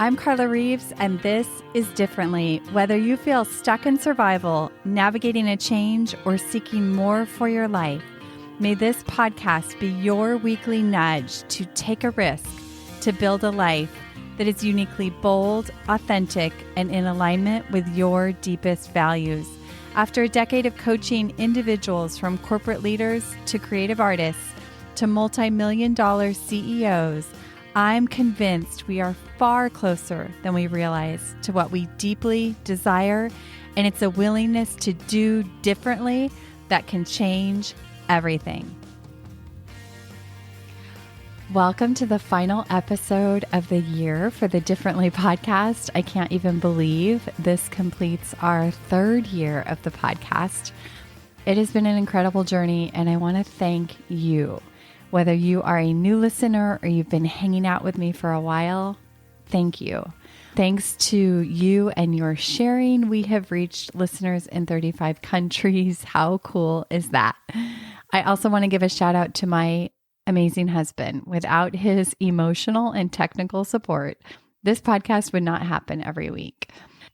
I'm Carla Reeves, and this is Differently. Whether you feel stuck in survival, navigating a change, or seeking more for your life, may this podcast be your weekly nudge to take a risk to build a life that is uniquely bold, authentic, and in alignment with your deepest values. After a decade of coaching individuals from corporate leaders to creative artists to multi-million-dollar CEOs, I'm convinced we are far closer than we realize to what we deeply desire, and it's a willingness to do differently that can change everything. Welcome to the final episode of the year for the Differently podcast. I can't even believe this completes our third year of the podcast. It has been an incredible journey, and I want to thank you. Whether you are a new listener or you've been hanging out with me for a while, thank you. Thanks to you and your sharing, we have reached listeners in 35 countries. How cool is that? I also want to give a shout out to my amazing husband. Without his emotional and technical support, this podcast would not happen every week.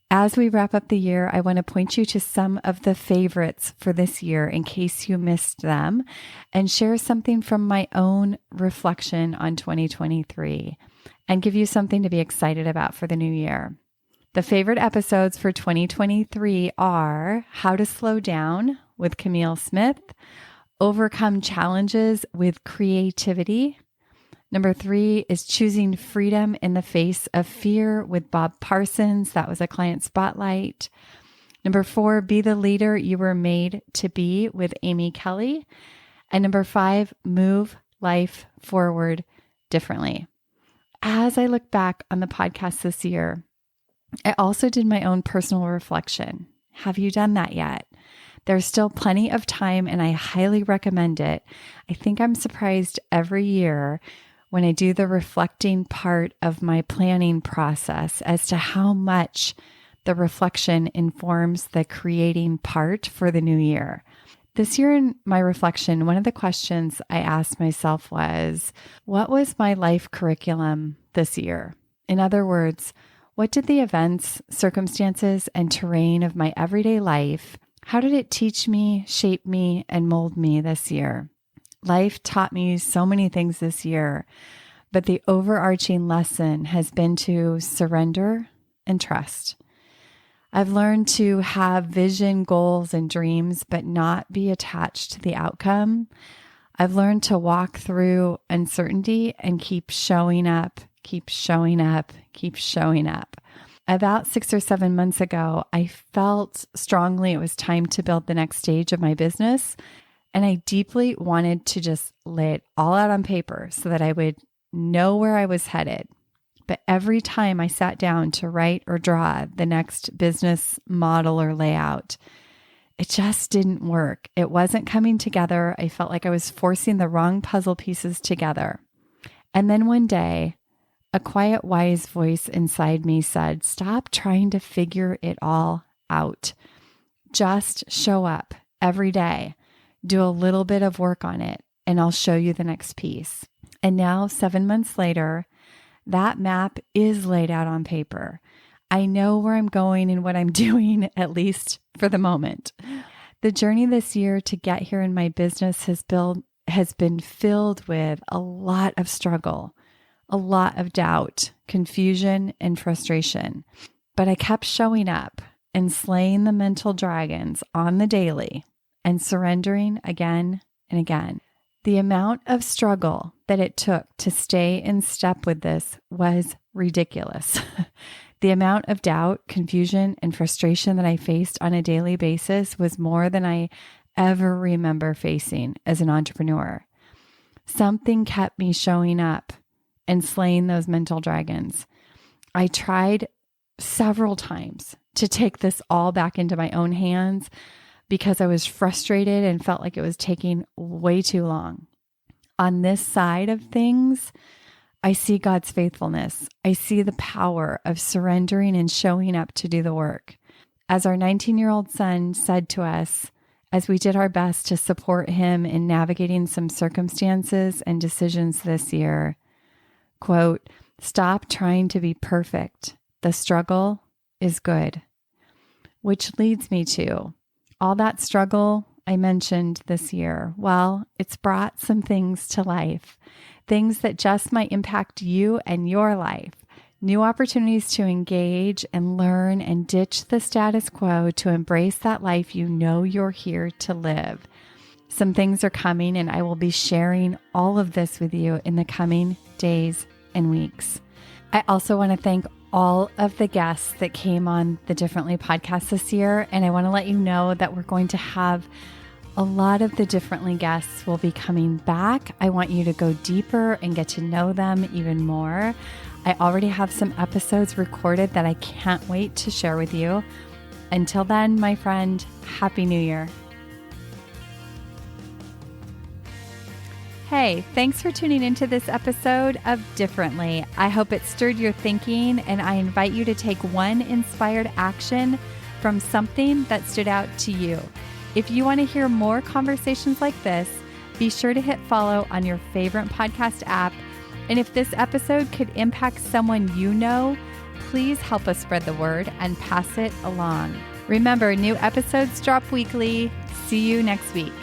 As we wrap up the year, I want to point you to some of the favorites for this year in case you missed them, and share something from my own reflection on 2023 and give you something to be excited about for the new year. The favorite episodes for 2023 are How to Slow Down with Camille Smith, Overcome Challenges with Creativity. Number 3 is Choosing Freedom in the Face of Fear with Bob Parsons. That was a client spotlight. Number 4, Be the Leader You Were Made to Be with Amy Kelly. And number 5, Move Life Forward Differently. As I look back on the podcast this year, I also did my own personal reflection. Have you done that yet? There's still plenty of time, and I highly recommend it. I think I'm surprised every year when I do the reflecting part of my planning process as to how much the reflection informs the creating part for the new year. This year in my reflection, one of the questions I asked myself was, what was my life curriculum this year? In other words, what did the events, circumstances, and terrain of my everyday life, how did it teach me, shape me, and mold me this year? Life taught me so many things this year, but the overarching lesson has been to surrender and trust. I've learned to have vision, goals, and dreams, but not be attached to the outcome. I've learned to walk through uncertainty and keep showing up, keep showing up, keep showing up. About 6 or 7 months ago, I felt strongly it was time to build the next stage of my business. And I deeply wanted to just lay it all out on paper so that I would know where I was headed. But every time I sat down to write or draw the next business model or layout, it just didn't work. It wasn't coming together. I felt like I was forcing the wrong puzzle pieces together. And then one day, a quiet, wise voice inside me said, stop trying to figure it all out. Just show up every day. Do a little bit of work on it, and I'll show you the next piece. And now, 7 months later, that map is laid out on paper. I know where I'm going and what I'm doing, at least for the moment. The journey this year to get here in my business has been filled with a lot of struggle, a lot of doubt, confusion, and frustration. But I kept showing up and slaying the mental dragons on the daily and surrendering again and again. The amount of struggle that it took to stay in step with this was ridiculous. The amount of doubt, confusion, and frustration that I faced on a daily basis was more than I ever remember facing as an entrepreneur. Something kept me showing up and slaying those mental dragons. I tried several times to take this all back into my own hands, because I was frustrated and felt like it was taking way too long. On this side of things, I see God's faithfulness. I see the power of surrendering and showing up to do the work. As our 19-year-old son said to us, as we did our best to support him in navigating some circumstances and decisions this year, quote, Stop trying to be perfect. The struggle is good. Which leads me to all that struggle I mentioned this year. Well, it's brought some things to life, things that just might impact you and your life. New opportunities to engage and learn and ditch the status quo to embrace that life you know you're here to live. Some things are coming, and I will be sharing all of this with you in the coming days and weeks. I also want to thank all of the guests that came on the Differently podcast this year, and I want to let you know that we're going to have a lot of the Differently guests will be coming back. I want you to go deeper and get to know them even more. I already have some episodes recorded that I can't wait to share with you. Until then, my friend, Happy New Year. Hey, thanks for tuning into this episode of Differently. I hope it stirred your thinking, and I invite you to take one inspired action from something that stood out to you. If you want to hear more conversations like this, be sure to hit follow on your favorite podcast app. And if this episode could impact someone you know, please help us spread the word and pass it along. Remember, new episodes drop weekly. See you next week.